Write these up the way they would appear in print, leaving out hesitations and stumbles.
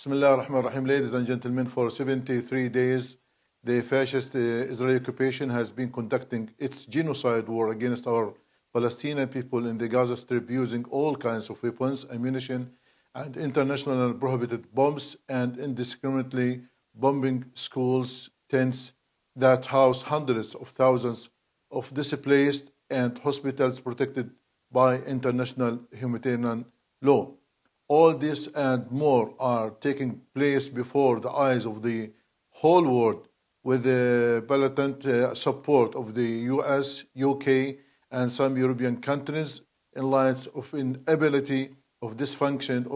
Bismillah ar-Rahman ar-Rahim, ladies and gentlemen. For 73 days, the fascist Israeli occupation has been conducting its genocide war against our Palestinian people in the Gaza Strip using all kinds of weapons, ammunition, and international and prohibited bombs, and indiscriminately bombing schools, tents that house hundreds of thousands of displaced, and hospitals protected by international humanitarian law. All this and more are taking place before the eyes of the whole world with the blatant support of the US, UK, and some European countries in light of inability of dysfunction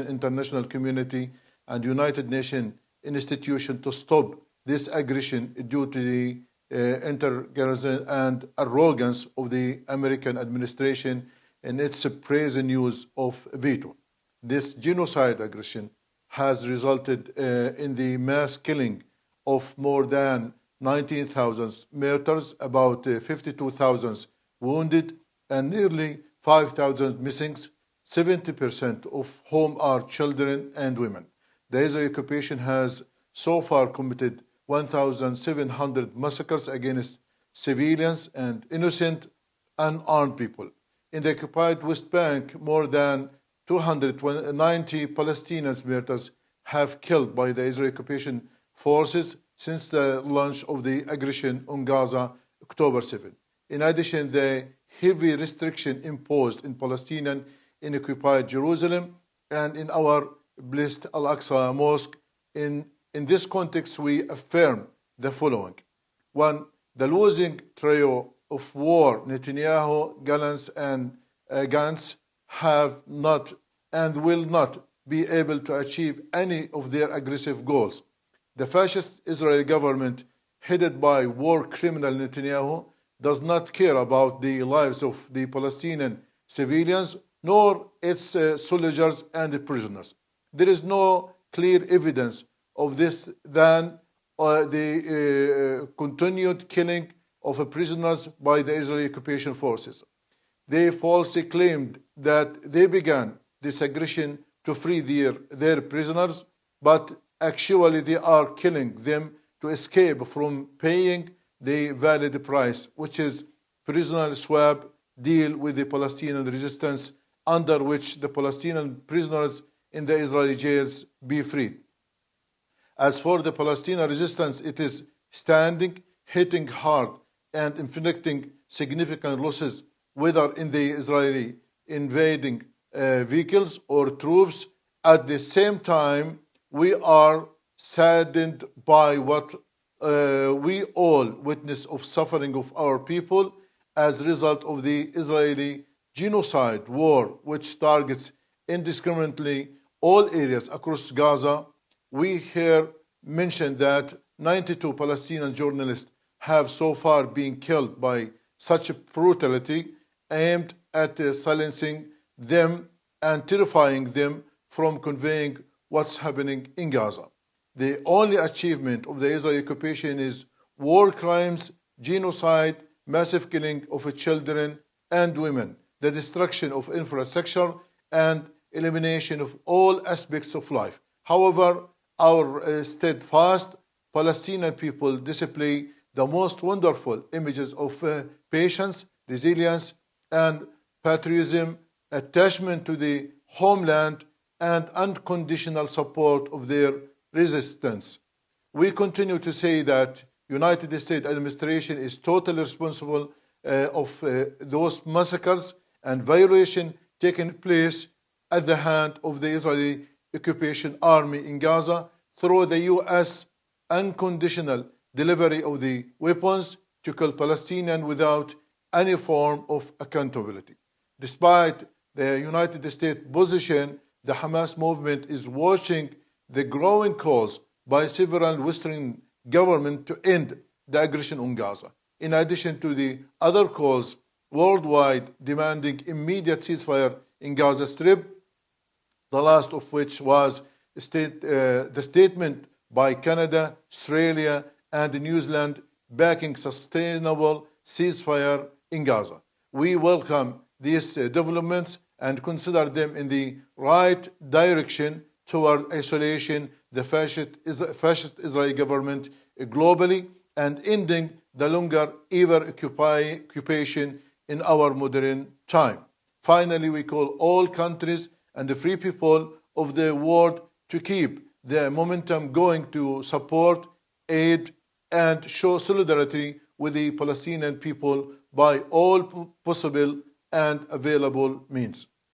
international community and United Nations institution to stop this aggression due to the interference and arrogance of the American administration in its brazen use of veto. This genocide aggression has resulted in the mass killing of more than 19,000 martyrs, about 52,000 wounded, and nearly 5,000 missing, 70% of whom are children and women. The Israeli occupation has so far committed 1,700 massacres against civilians and innocent unarmed people. In the occupied West Bank, more than 290 Palestinian martyrs have killed by the Israeli occupation forces since the launch of the aggression on Gaza, October 7. In addition, the heavy restriction imposed in Palestinian in occupied Jerusalem and in our blessed Al-Aqsa Mosque. In this context, we affirm the following. One, the losing trio of war, Netanyahu, Gantz, have not and will not be able to achieve any of their aggressive goals. The fascist Israeli government, headed by war criminal Netanyahu, does not care about the lives of the Palestinian civilians, nor its soldiers and prisoners. There is no clear evidence of this than the continued killing of prisoners by the Israeli occupation forces. They falsely claimed that they began this aggression to free their prisoners, but actually they are killing them to escape from paying the valid price, which is prisoner swap deal with the Palestinian resistance, under which the Palestinian prisoners in the Israeli jails be freed. As for the Palestinian resistance, it is standing, hitting hard, and inflicting significant losses, whether in the Israeli invading vehicles or troops. At the same time, we are saddened by what we all witness of suffering of our people as a result of the Israeli genocide war, which targets indiscriminately all areas across Gaza. We hear mentioned that 92 Palestinian journalists have so far been killed by such brutality, aimed at silencing them and terrifying them from conveying what's happening in Gaza. The only achievement of the Israeli occupation is war crimes, genocide, massive killing of children and women, the destruction of infrastructure, and elimination of all aspects of life. However, our steadfast Palestinian people display the most wonderful images of patience, resilience, and patriotism, attachment to the homeland, and unconditional support of their resistance. We continue to say that United States administration is totally responsible of those massacres and violations taking place at the hand of the Israeli occupation army in Gaza through the U.S. unconditional delivery of the weapons to kill Palestinians without any form of accountability. Despite the United States position, the Hamas movement is watching the growing calls by several Western governments to end the aggression on Gaza, in addition to the other calls worldwide demanding immediate ceasefire in Gaza Strip, the last of which was the statement by Canada, Australia, and New Zealand backing sustainable ceasefire in Gaza. We welcome these developments and consider them in the right direction toward isolation, the fascist Israeli government globally, and ending the longer ever occupation in our modern time. Finally, we call all countries and the free people of the world to keep the momentum going to support, aid, and show solidarity with the Palestinian people by all possible and available means.